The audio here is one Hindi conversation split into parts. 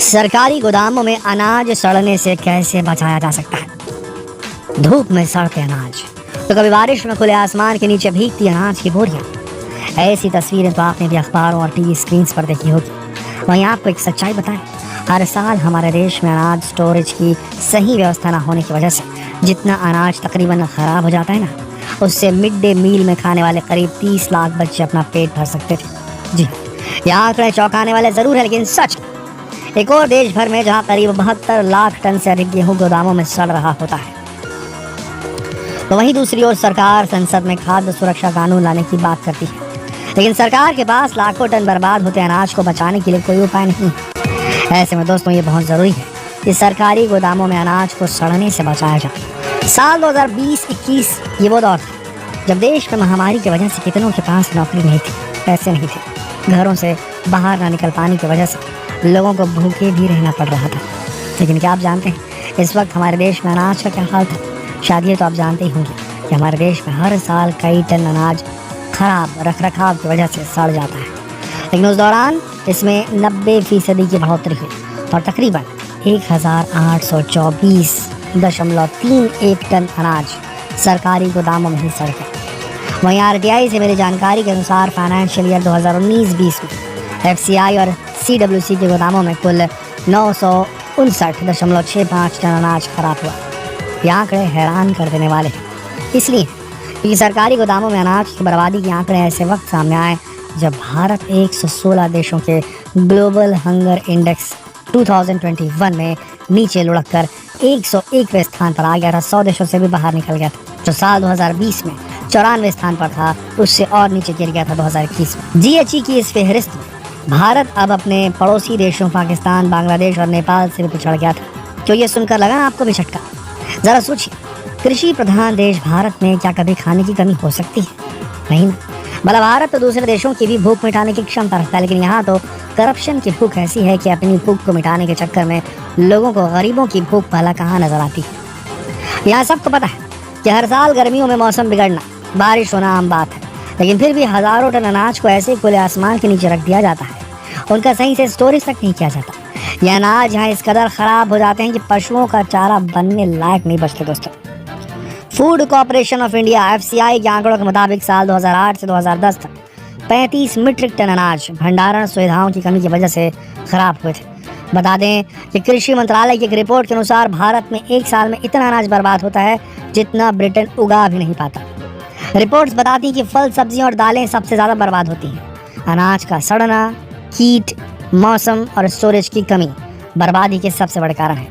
सरकारी गोदामों में अनाज सड़ने से कैसे बचाया जा सकता है? धूप में सड़ते अनाज, तो कभी बारिश में खुले आसमान के नीचे भीगती अनाज की बोरियां। ऐसी तस्वीरें तो आपने भी अखबारों और टीवी स्क्रीन पर देखी होगी। वहीं आपको एक सच्चाई बताएं, हर साल हमारे देश में अनाज स्टोरेज की सही व्यवस्था न होने की वजह से जितना अनाज तकरीबन खराब हो जाता है ना, उससे मिड डे मील में खाने वाले करीब 30 लाख बच्चे अपना पेट भर सकते थे। जी, ये आंकड़े चौंकाने वाले जरूर है, लेकिन सच। एक और देश भर में जहां करीब 72 लाख टन से अधिक गेहूं गोदामों में सड़ रहा होता है, तो वहीं दूसरी ओर सरकार संसद में खाद्य सुरक्षा कानून लाने की बात करती है, लेकिन सरकार के पास लाखों टन बर्बाद होते अनाज को बचाने के लिए कोई उपाय नहीं। ऐसे में दोस्तों, ये बहुत जरूरी है कि सरकारी गोदामों में अनाज को सड़ने से बचाया जाए। साल 2020-21 ये वो दौर था जब देश में महामारी की वजह से कितनों के पास नौकरी नहीं थी, पैसे नहीं थे, घरों से बाहर ना निकल पाने की वजह से लोगों को भूखे भी रहना पड़ रहा था। लेकिन क्या आप जानते हैं इस वक्त हमारे देश में अनाज का क्या हाल था? शायद ये तो आप जानते ही होंगे कि हमारे देश में हर साल कई टन अनाज खराब रखरखाव की वजह से सड़ जाता है। लेकिन उस दौरान इसमें 90% की बढ़ोतरी हुई और तकरीबन 1824.31 टन अनाज सरकारी गोदामों में ही सड़ गया। वहीं RTI से मेरी जानकारी के अनुसार फाइनेंशियल ईयर 2019-20 में FCI और CWC के गोदामों में कुल 959.65 टन अनाज खराब हुआ। ये आंकड़े हैरान कर देने वाले हैं, इसलिए क्योंकि सरकारी गोदामों में अनाज की बर्बादी के आंकड़े ऐसे वक्त सामने आए जब भारत 116 देशों के ग्लोबल हंगर इंडेक्स 2021 में नीचे लुढ़क कर 101वें स्थान पर आ गया था। 100 देशों से भी बाहर निकल गया था, जो साल 2020 में 94वें स्थान पर था, उससे और नीचे गिर गया था 2021 में। GHE की इस फहरिस्त में भारत अब अपने पड़ोसी देशों पाकिस्तान, बांग्लादेश और नेपाल से भी पिछड़ गया था। तो ये सुनकर लगा आपको भी झटका? जरा सोचिए, कृषि प्रधान देश भारत में क्या कभी खाने की कमी हो सकती है? नहीं ना। भला भारत तो दूसरे देशों की भी भूख मिटाने की क्षमता रखता है, लेकिन यहाँ तो करप्शन की भूख ऐसी है कि अपनी भूख को मिटाने के चक्कर में लोगों को गरीबों की भूख भला कहाँ नजर आती है। यहाँ सबको पता है कि हर साल गर्मियों में मौसम बिगड़ना, बारिश होना आम बात है, लेकिन फिर भी हजारों टन अनाज को ऐसे खुले आसमान के नीचे रख दिया जाता है, उनका सही से स्टोरेज तक नहीं किया जाता। यह अनाज यहाँ इस कदर खराब हो जाते हैं कि पशुओं का चारा बनने लायक नहीं बचते। दोस्तों, food corporation of India FCI के आंकड़ों के मुताबिक साल 2008 से 2010 तक 35 मीट्रिक टन अनाज भंडारण सुविधाओं की कमी की वजह से खराब हुए थे। बता दें कि कृषि मंत्रालय की एक रिपोर्ट के अनुसार भारत में एक साल में इतना अनाज बर्बाद होता है जितना ब्रिटेन उगा भी नहीं पाता। रिपोर्ट्स बताती हैं कि फल, सब्जियां और दालें सबसे ज़्यादा बर्बाद होती हैं। अनाज का सड़ना, कीट, मौसम और स्टोरेज की कमी बर्बादी के सबसे बड़े कारण है।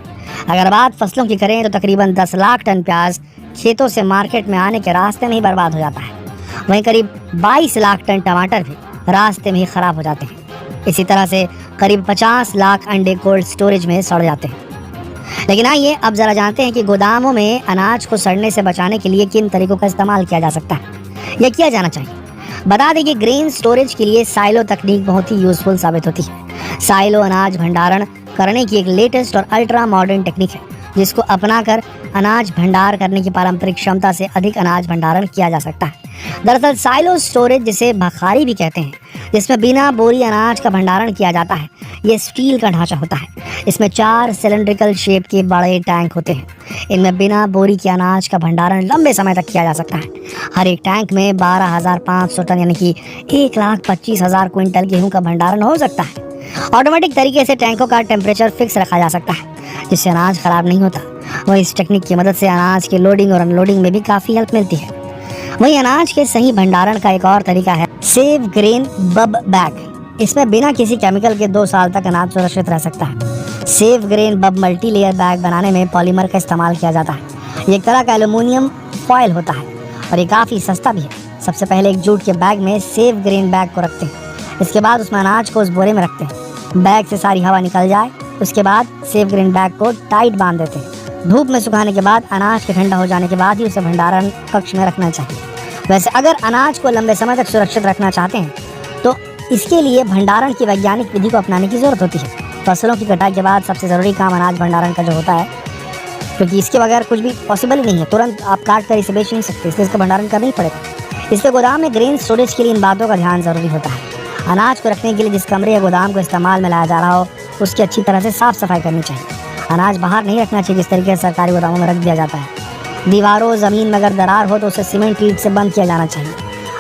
अगर बात फसलों की करें तो तकरीबन 10 लाख टन प्याज खेतों से मार्केट में आने के रास्ते में ही बर्बाद हो जाता है। वहीं करीब 22 लाख टन टमाटर भी रास्ते में ही खराब हो जाते हैं। इसी तरह से करीब 50 लाख अंडे कोल्ड स्टोरेज में सड़ जाते हैं। लेकिन आइए अब जरा जानते हैं कि गोदामों में अनाज को सड़ने से बचाने के लिए किन तरीकों का इस्तेमाल किया जा सकता है या किया जाना चाहिए। बता दें कि ग्रेन स्टोरेज के लिए साइलो तकनीक बहुत ही यूजफुल साबित होती है। साइलो अनाज भंडारण करने की एक लेटेस्ट और अल्ट्रा मॉडर्न टेक्निक है, जिसको अपनाकर अनाज भंडार करने की पारंपरिक क्षमता से अधिक अनाज भंडारण किया जा सकता है। दरअसल साइलो स्टोरेज, जिसे भखारी भी कहते हैं, जिसमें बिना बोरी अनाज का भंडारण किया जाता है, ये स्टील का ढांचा होता है। इसमें 4 सिलेंड्रिकल शेप के बड़े टैंक होते हैं। इनमें बिना बोरी के अनाज का भंडारण लंबे समय तक किया जा सकता है। हर एक टैंक में 12,500 टन यानी कि 1,25,000 क्विंटल गेहूं का भंडारण हो सकता है। ऑटोमेटिक तरीके से टैंकों का टेम्परेचर फिक्स रखा जा सकता है, जिससे अनाज खराब नहीं होता। वहीं इस टेक्निक की मदद से अनाज के लोडिंग और अनलोडिंग में भी काफ़ी हेल्प मिलती है। वहीं अनाज के सही भंडारण का एक और तरीका है सेव ग्रेन बब बैग। इसमें बिना किसी केमिकल के 2 साल तक अनाज सुरक्षित रह सकता है। सेव ग्रेन बब मल्टी लेयर बैग बनाने में पॉलीमर का इस्तेमाल किया जाता है। ये एक तरह का एल्यूमिनियम फॉयल होता है और ये काफ़ी सस्ता भी है। सबसे पहले एक जूट के बैग में सेव ग्रेन बैग को रखते हैं। इसके बाद उसमें अनाज को उस बोरे में रखते हैं। बैग से सारी हवा निकल जाए, उसके बाद सेव ग्रेन बैग को टाइट बांध देते हैं। धूप में सुखाने के बाद अनाज के ठंडा हो जाने के बाद ही उसे भंडारण कक्ष में रखना चाहिए। वैसे अगर अनाज को लंबे समय तक सुरक्षित रखना चाहते हैं तो इसके लिए भंडारण की वैज्ञानिक विधि को अपनाने की ज़रूरत होती है। फसलों की कटाई के बाद सबसे ज़रूरी काम अनाज भंडारण का जो होता है, क्योंकि इसके बगैर कुछ भी पॉसिबल ही नहीं है। तुरंत आप काट कर इसे बेच नहीं सकते, इसलिए इसका भंडारण करना ही पड़ेगा। इसलिए गोदाम में ग्रेन स्टोरेज के लिए इन बातों का ध्यान ज़रूरी होता है। अनाज को रखने के लिए जिस कमरे या गोदाम को इस्तेमाल में लाया जा रहा हो उसकी अच्छी तरह से साफ सफाई करनी चाहिए। अनाज बाहर नहीं रखना चाहिए जिस तरीके से सरकारी गोदामों में रख दिया जाता है। दीवारों ज़मीन में अगर दरार हो तो उसे सीमेंट ईंट से बंद किया जाना चाहिए।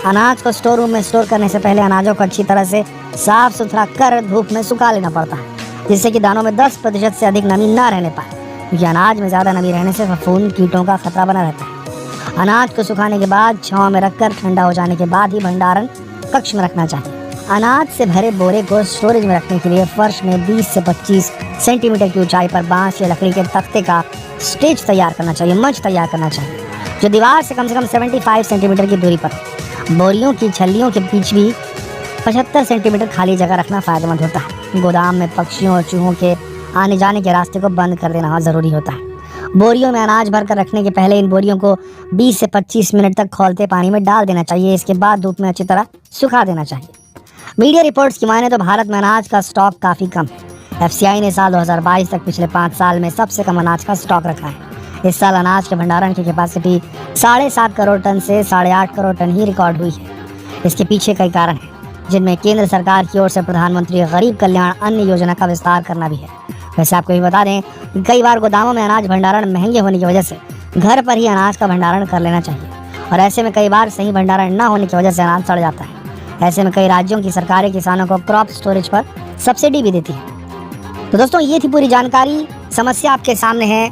अनाज को स्टोर रूम में स्टोर करने से पहले अनाजों को अच्छी तरह से साफ सुथरा कर धूप में सुखा लेना पड़ता है, जिससे कि दानों में 10% से अधिक नमी ना रहने पाए, क्योंकि अनाज में ज़्यादा नमी रहने से फफूंद कीटों का खतरा बना रहता है। अनाज को सुखाने के बाद छांव में रखकर ठंडा हो जाने के बाद ही भंडारण कक्ष में रखना चाहिए। अनाज से भरे बोरे को स्टोरेज में रखने के लिए फर्श में 20 से 25 सेंटीमीटर की ऊंचाई पर बांस या लकड़ी के तख्ते का स्टेज तैयार करना चाहिए, मंच तैयार करना चाहिए, जो दीवार से कम 75 सेंटीमीटर की दूरी पर हो। बोरियों की छल्लियों के बीच भी 75 सेंटीमीटर खाली जगह रखना फायदेमंद होता है। गोदाम में पक्षियों और चूहों के आने जाने के रास्ते को बंद कर देना ज़रूरी होता है। बोरियों में अनाज भर कर रखने के पहले इन बोरियों को 20 से 25 मिनट तक खौलते पानी में डाल देना चाहिए। इसके बाद धूप में अच्छी तरह सुखा देना चाहिए। मीडिया रिपोर्ट्स की माने तो भारत में अनाज का स्टॉक काफ़ी कम है। एफसीआई ने साल 2022 तक पिछले 5 साल में सबसे कम अनाज का स्टॉक रखा है। इस साल अनाज के भंडारण की कैपेसिटी 7.5 करोड़ टन से 8.5 करोड़ टन ही रिकॉर्ड हुई है। इसके पीछे कई कारण हैं, जिनमें केंद्र सरकार की ओर से प्रधानमंत्री गरीब कल्याण अन्न योजना का विस्तार करना भी है। वैसे आपको ये बता दें कि कई बार गोदामों में अनाज भंडारण महंगे होने की वजह से घर पर ही अनाज का भंडारण कर लेना चाहिए, और ऐसे में कई बार सही भंडारण न होने की वजह से अनाज सड़ जाता है। ऐसे में कई राज्यों की सरकारें किसानों को क्रॉप स्टोरेज पर सब्सिडी भी देती है। तो दोस्तों, ये थी पूरी जानकारी। समस्या आपके सामने है,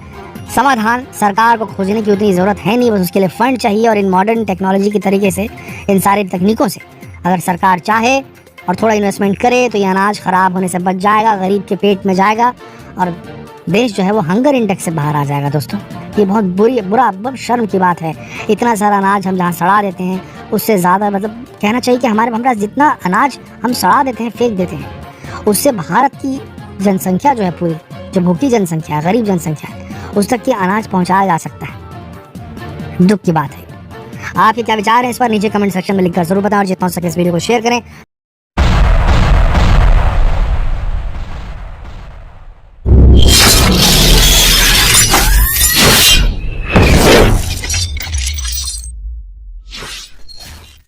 समाधान सरकार को खोजने की उतनी ज़रूरत है नहीं, बस उसके लिए फंड चाहिए। और इन मॉडर्न टेक्नोलॉजी के तरीके से, इन सारी तकनीकों से अगर सरकार चाहे और थोड़ा इन्वेस्टमेंट करे तो ये अनाज ख़राब होने से बच जाएगा, गरीब के पेट में जाएगा और देश जो है वो हंगर इंडेक्स से बाहर आ जाएगा। दोस्तों, ये बहुत बहुत शर्म की बात है। इतना सारा अनाज हम जहाँ सड़ा देते हैं, उससे ज़्यादा कहना चाहिए कि हमारे पास जितना अनाज हम सड़ा देते हैं, फेंक देते हैं, उससे भारत की जनसंख्या जो है, पूरी जो भूखी जनसंख्या है, गरीब जनसंख्या है, उस तक की अनाज पहुँचाया जा सकता है। दुख की बात है। आपके क्या विचार हैं इस पर नीचे कमेंट सेक्शन में लिखकर जरूर बताएं, और जितना हो सके इस वीडियो को शेयर करें